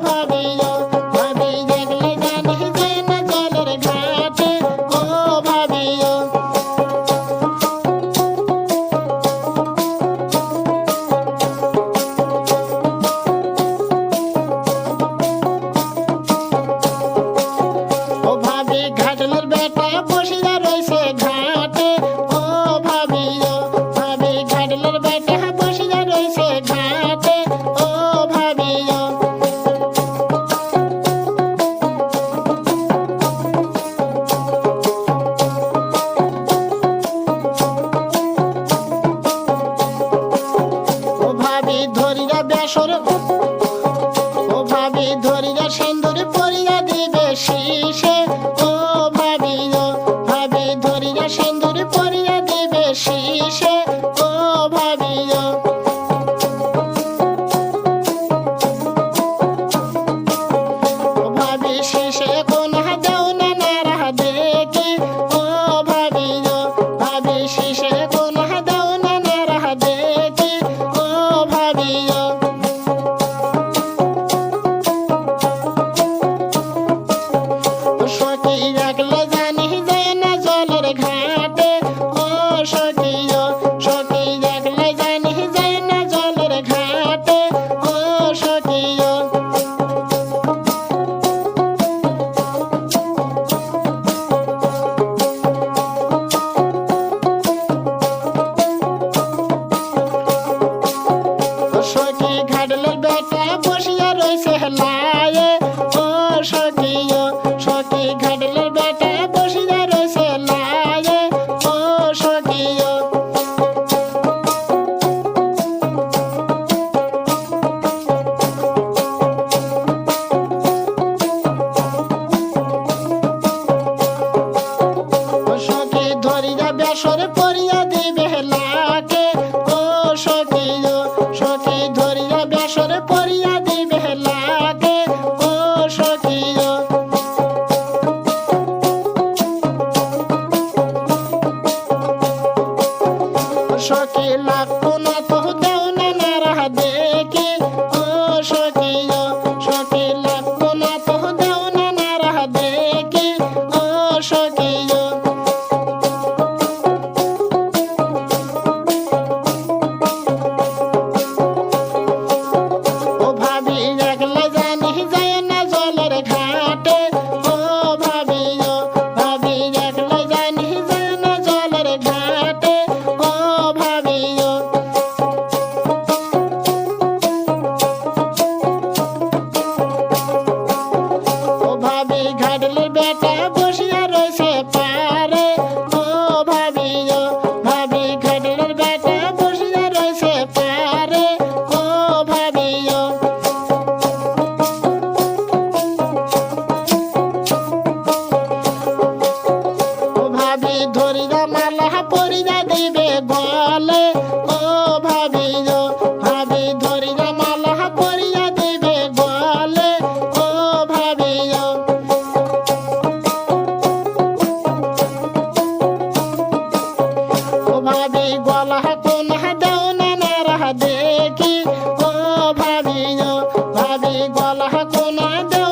ভাবিও ভাবি দেখলে জানি যায় না জলের ঘাটে ও ভাবিও ও ভাবি ঘাটলের বেটা বসিয়া রইছে ঘাটে ও ভাবিও ভাবি ঘাটলের বেটা বসিয়া রইছে ঘাটে ও ভাবিও ও ভাবি ধরিয়া বেসর ও ভাবি ধরিয়া সিন্দুর পরিয়া দিবে শীষে ও ভাবিও ভাবি ধরিয়া সিন্দুর পরিয়া দিবে শীষে ও ভাবিও ও ভাবি শীষে কোনা দাও না নারা দেখি ও ভাবিও ভাবি শীষে কোনা দাও না নারা দেখি ও ভাবিও সখী রাখলে জানি যায় না জলের ঘাটে ও সখীও সখী রাখলে জানি যায় না জলের ঘাটে ও সখীও সখী ঘাটলের বেটা বসিয়া রইছে লায়ে ও সখীও সখী ঘাটলের বেটা বসিয়া রইছে লায়ে ও সখীও সখী ধরিয়া বেসর পরিয়া দিবে লাকে ও সখীও সখী ধরিয়া বেসর পরিয়া দিবে লাকে ও সখীও সখী লাগতো না তো দেও না নারা দেখি ও সখীও সখী লাগতো না তো দেও না নারা দেখি ও সখীও ও ভাবি একলা জানি যায় না জলের ঘাটে ও ভাবিও ভাবি একলা জানি যায় না জলের ঘাটে ও ভাবিও ও ভাবি ঘাটলের বেটা বসিয়া রইছে পারে ও ভাবিও ভাবি ঘাটলের বেটা বসিয়া রইছে পারে ও ভাবিও ও ভাবি ধরিয়া মালা পরিয়া দিবে গলে ও ভাবিও ভাবি ধরিয়া মালা পরিয়া দিবে গলে ও ভাবিও ও ভাবি গলা কোনা দাও না নারা দেখি ও ভাবিও ভাবি গলা কোনা দাও